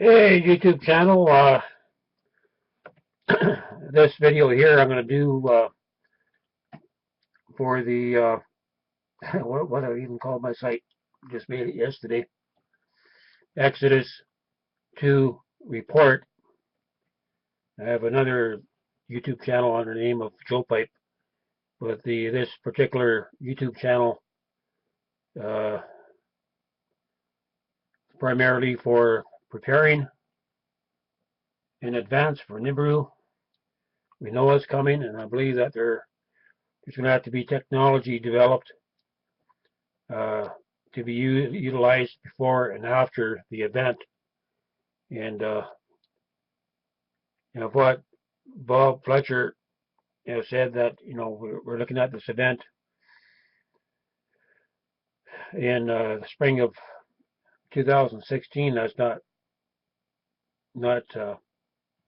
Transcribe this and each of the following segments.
Hey, YouTube channel. This video here I'm going to do for the what do I even call my site? Just made it yesterday. Exodus 2 report. I have another YouTube channel under the name of Joe Pipe, but this particular YouTube channel uh, primarily for preparing in advance for Niberu. We know it's coming, and I believe that there's going to have to be technology developed uh, to be utilized before and after the event. And what Bob Fletcher said that we're looking at this event in the spring of 2016. That's not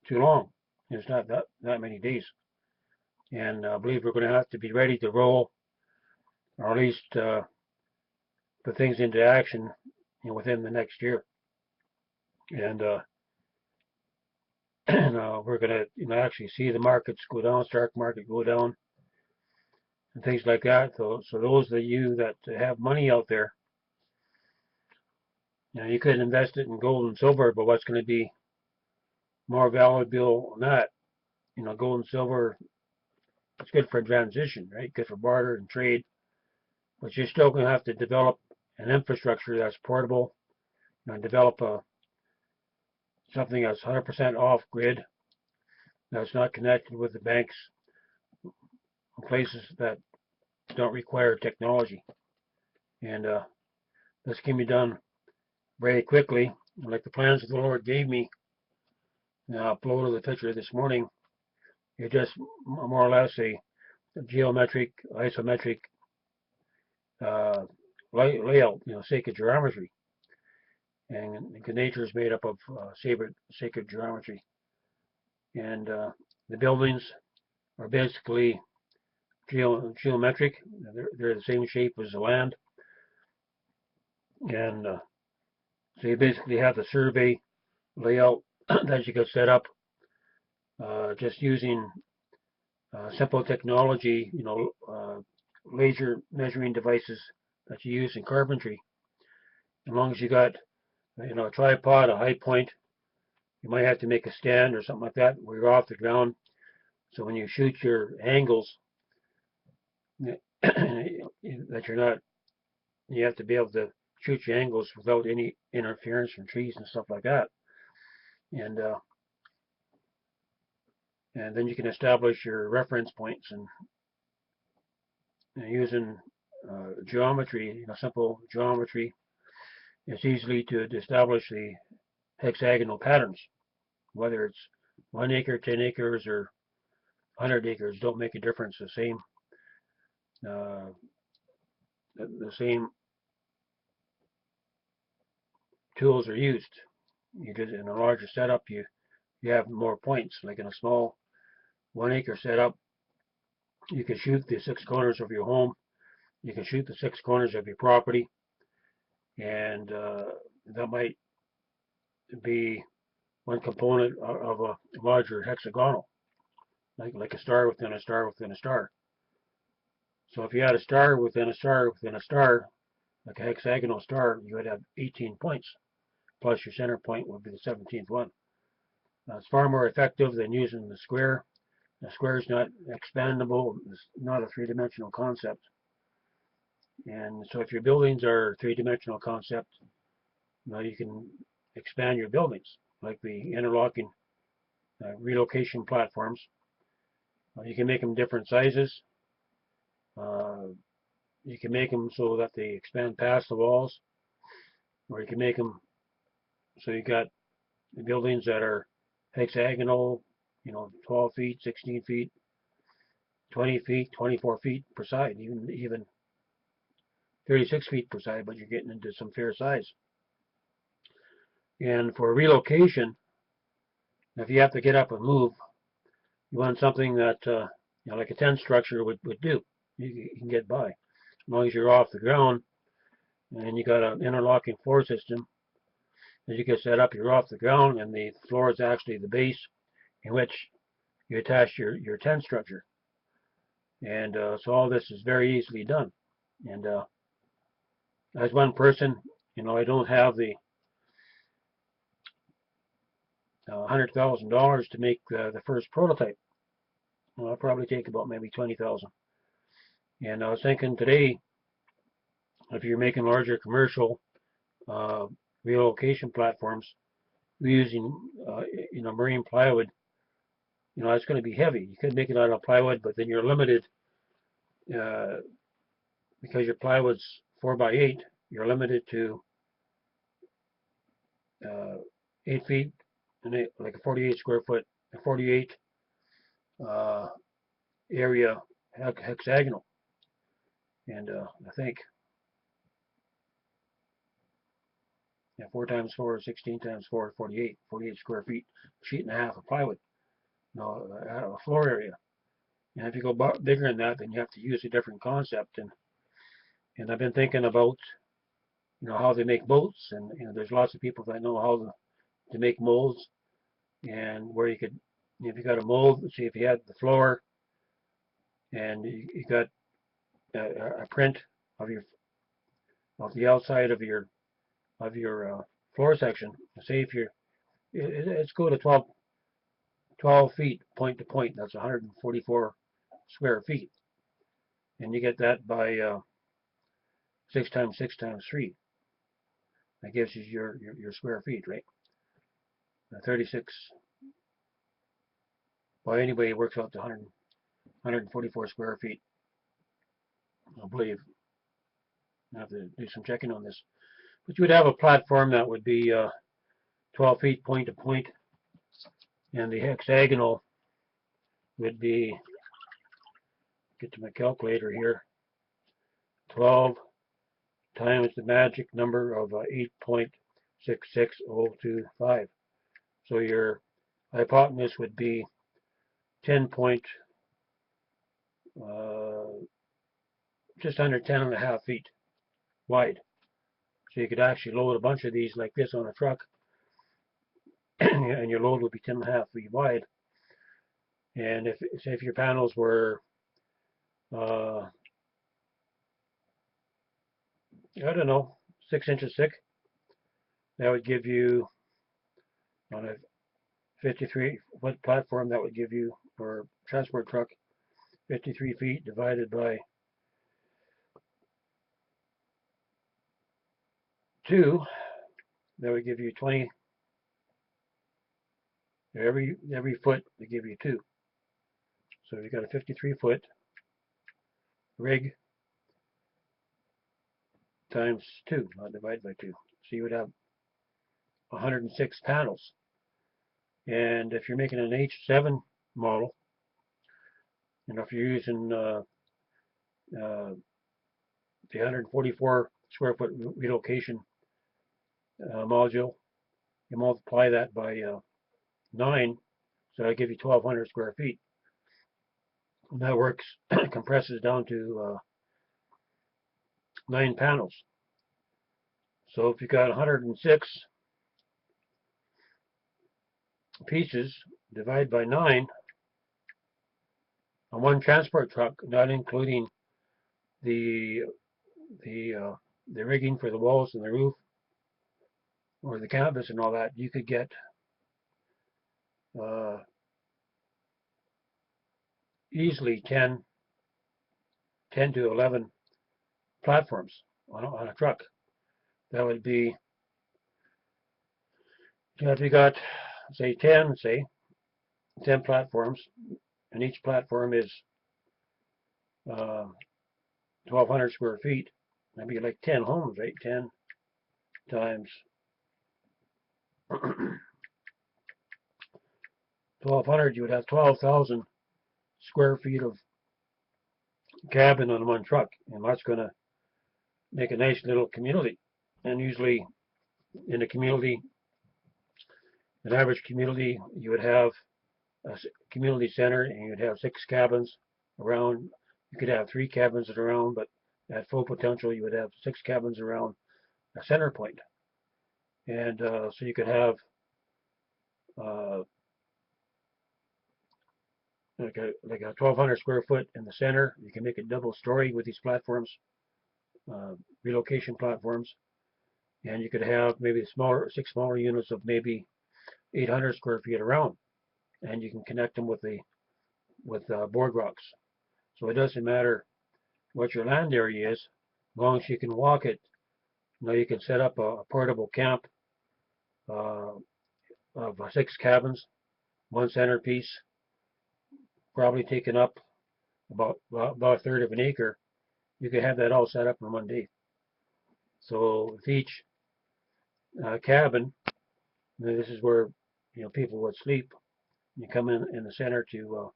too long. It's not that many days, and I believe we're going to have to be ready to roll, or at least put things into action within the next year. And we're going to actually see the markets go down, stock market go down, and things like that. So those of you that have money out there, you could invest it in gold and silver, but what's going to be more valuable than that? Gold and silver, it's good for transition, right? Good for barter and trade, but you're still going to have to develop an infrastructure that's portable, develop something that's 100% off grid, that's not connected with the banks, places that don't require technology. And this can be done very quickly, like the plans that the Lord gave me. I uploaded the picture this morning. It's just more or less a geometric, isometric layout, sacred geometry. And nature is made up of sacred geometry. And the buildings are basically geometric. They're the same shape as the land. And so you basically have the survey layout that you can set up just using simple technology, laser measuring devices that you use in carpentry. As long as you got, a tripod, a high point, you might have to make a stand or something like that where you're off the ground. So when you shoot your angles, that you're not, you have to be able to shoot your angles without any interference from trees and stuff like that. And then you can establish your reference points and using geometry, simple geometry. It's easily to establish the hexagonal patterns, whether it's 1 acre, 10 acres, or 100 acres. Don't make a difference. Uh, the same tools are used. You just in a larger setup, you have more points. Like in a small 1 acre setup, you can shoot the 6 corners of your home. You can shoot the 6 corners of your property, and that might be one component of a larger hexagonal, like a star within a star within a star. So if you had a star within a star within a star, like a hexagonal star, you would have 18 points, plus your center point would be the 17th one. It's far more effective than using the square. The square is not expandable. It's not a three-dimensional concept. And so if your buildings are a three-dimensional concept, you can expand your buildings, like the interlocking relocation platforms. You can make them different sizes. You can make them so that they expand past the walls, or you can make them so you got the buildings that are hexagonal, 12 feet, 16 feet, 20 feet, 24 feet per side, even 36 feet per side, but you're getting into some fair size. And for relocation, if you have to get up and move, you want something that, like a tent structure would do. You can get by. As long as you're off the ground and you got an interlocking floor system, As you get set up, you're off the ground, and the floor is actually the base in which you attach your tent structure. And so all this is very easily done. And as one person, I don't have the $100,000 to make the first prototype. I'll probably take about maybe 20,000. And I was thinking today, if you're making larger commercial uh, relocation platforms using marine plywood, it's going to be heavy. You could make it out of plywood, but then you're limited uh, because your plywood's 4x8. You're limited to uh, 8 feet and like a 48 square foot, a 48 uh, area hexagonal. And I think 4 times 4 is 16 times 4 is 48, 48 square feet, sheet and a half of plywood, a floor area. And if you go bigger than that, then you have to use a different concept. And I've been thinking about how they make boats, and there's lots of people that know how to make molds, and where you could, if you got a mold, let's see, if you had the floor and you got a print of the outside of your floor section. Say if let's go to 12 feet point to point. That's 144 square feet, and you get that by 6 times 6 times 3. That gives you your square feet, right? 36. Well, anyway, it works out to 144 square feet, I believe. I have to do some checking on this. But you would have a platform that would be 12 feet point to point, and the hexagonal would be, get to my calculator here, 12 times the magic number of 8.66025. So your hypotenuse would be 10 point, just under 10.5 feet wide. So you could actually load a bunch of these like this on a truck, and your load would be 10.5 feet wide. And if your panels were, I don't know, 6 inches thick, that would give you, on a 53-foot platform, that would give you, or transport truck, 53 feet divided by 2, that would give you 20. Every foot they give you 2. So you got a 53-foot rig times 2, not divided by 2. So you would have 106 panels. And if you're making an H7 model, if you're using the 144 square foot relocation module, you multiply that by 9, so that'll give you 1,200 square feet. And that works, compresses down to 9 panels. So if you got 106 pieces, divide by 9 on one transport truck, not including the rigging for the walls and the roof, or the canvas and all that, you could get easily 10 to 11 platforms on a truck. That would be, if you got, say 10 platforms, and each platform is 1,200 square feet, that'd be like 10 homes, right? 10 times 1,200, you would have 12,000 square feet of cabin on one truck, and that's going to make a nice little community. And usually in a community, an average community, you would have a community center, and you'd have 6 cabins around. You could have 3 cabins around, but at full potential, you would have 6 cabins around a center point. And so you could have uh, like a 1,200 square foot in the center. You can make it double story with these platforms, uh, relocation platforms, and you could have maybe smaller, 6 smaller units of maybe 800 square feet around, and you can connect them with the boardwalks. So it doesn't matter what your land area is, as long as you can walk it. You know, you can set up a portable camp uh, of 6 cabins, one centerpiece, probably taking up about a third of an acre. You could have that all set up in one day. So with each cabin, this is where people would sleep. You come in the center to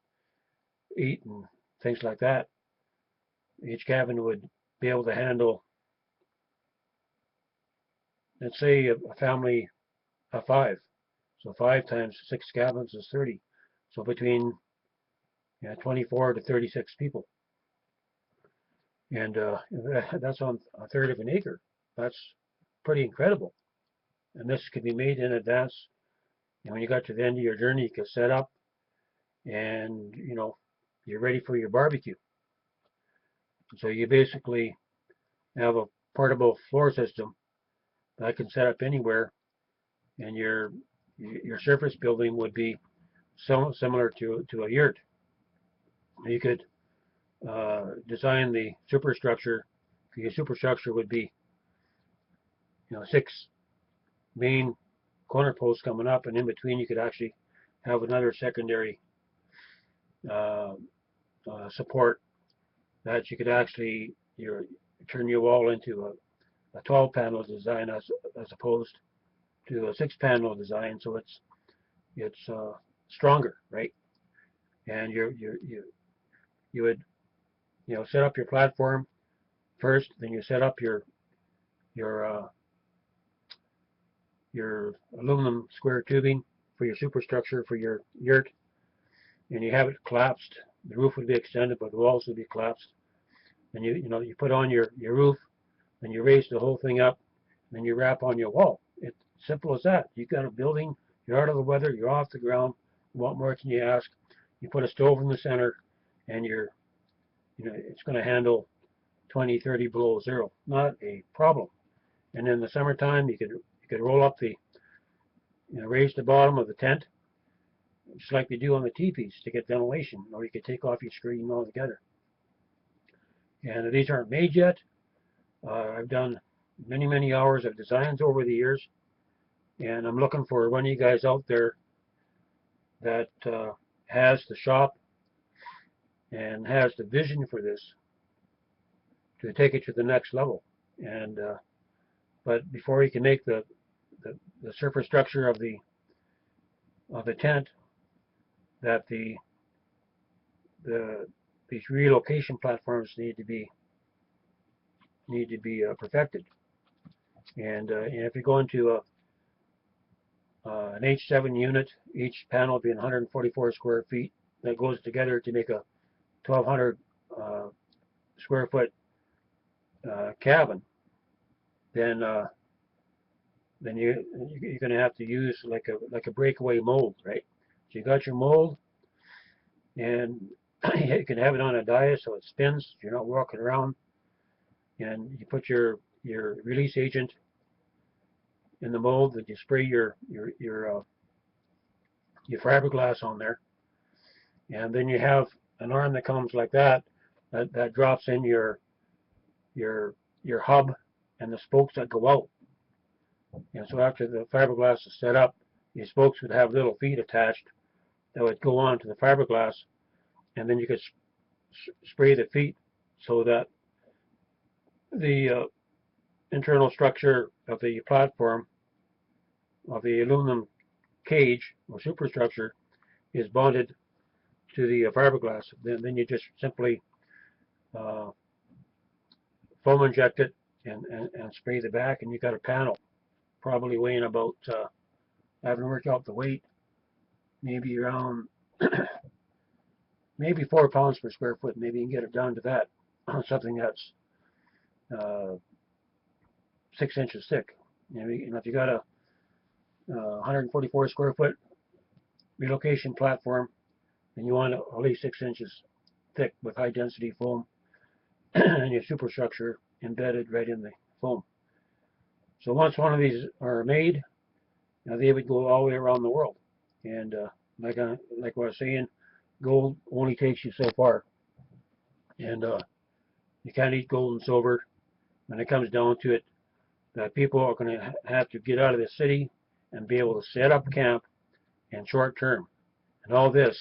eat and things like that. Each cabin would be able to handle, let's say, a family of 5. So 5 times 6 cabins is 30. So between 24 to 36 people, and that's on a third of an acre. That's pretty incredible. And this could be made in advance. And when you got to the end of your journey, you could set up, and you're ready for your barbecue. So you basically have a portable floor system that can set up anywhere, and your surface building would be so similar to a yurt. You could design the superstructure. Your superstructure would be 6 main corner posts coming up, and in between you could actually have another secondary uh, support that you could actually turn your wall into a 12 panel design as opposed to a 6 panel design, so it's stronger, right? And you would set up your platform first, then you set up your your aluminum square tubing for your superstructure for your yurt, and you have it collapsed. The roof would be extended, but the walls would be collapsed. And you put on your roof, and you raise the whole thing up, and then you wrap on your wall. It's simple as that. You got a building, you're out of the weather, you're off the ground. What more can you ask? You put a stove in the center, and it's going to handle 20, 30 below zero. Not a problem. And in the summertime, you could roll up raise the bottom of the tent, just like they do on the teepees to get ventilation, or you could take off your screen altogether. And these aren't made yet. I've done many, many hours of designs over the years, and I'm looking for one of you guys out there that has the shop and has the vision for this to take it to the next level. And but before you can make the surface structure of the tent, that these relocation platforms need to be perfected. And if you go into an H7 unit, each panel being 144 square feet, that goes together to make a 1,200 square foot cabin, then you're going to have to use like a breakaway mold, right? So you got your mold, and you can have it on a diet so it spins. You're not walking around, and you put your release agent in the mold, that you spray your fiberglass on there, and then you have an arm that comes like that drops in your hub and the spokes that go out. And so after the fiberglass is set up, your spokes would have little feet attached that would go on to the fiberglass, and then you could spray the feet so that the internal structure of the platform of the aluminum cage or superstructure is bonded to the fiberglass. Then you just simply uh, foam inject it and spray the back, and you got a panel probably weighing about, I haven't worked out the weight, maybe around maybe 4 pounds per square foot. Maybe you can get it down to that. Something that's 6 inches thick. If you got 144 square foot relocation platform, and you want it at least 6 inches thick with high density foam and your superstructure embedded right in the foam. So once one of these are made, they would go all the way around the world. And like what I was saying, gold only takes you so far. And you can't eat gold and silver. When it comes down to it, that people are going to have to get out of the city and be able to set up camp in short term. And all this,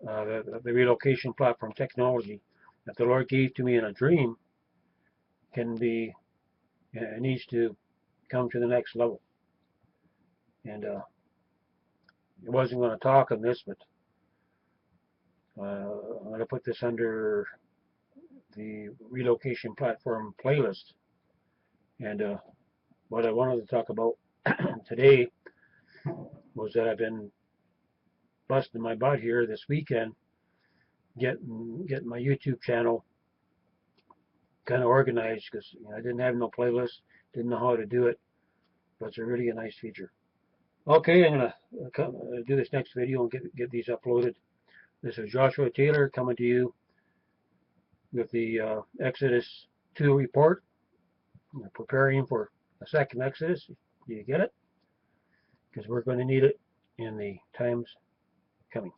the relocation platform technology that the Lord gave to me in a dream, needs to come to the next level. And I wasn't going to talk on this, but I'm going to put this under the relocation platform playlist. And what I wanted to talk about today was that I've been busting my butt here this weekend, getting my YouTube channel kind of organized, because I didn't have no playlist, didn't know how to do it, but it's really a nice feature. Okay, I'm going to do this next video and get these uploaded. This is Joshua Taylor coming to you with the Exodus 2 report. We're preparing for a second Exodus. Do you get it? Because we're going to need it in the times coming.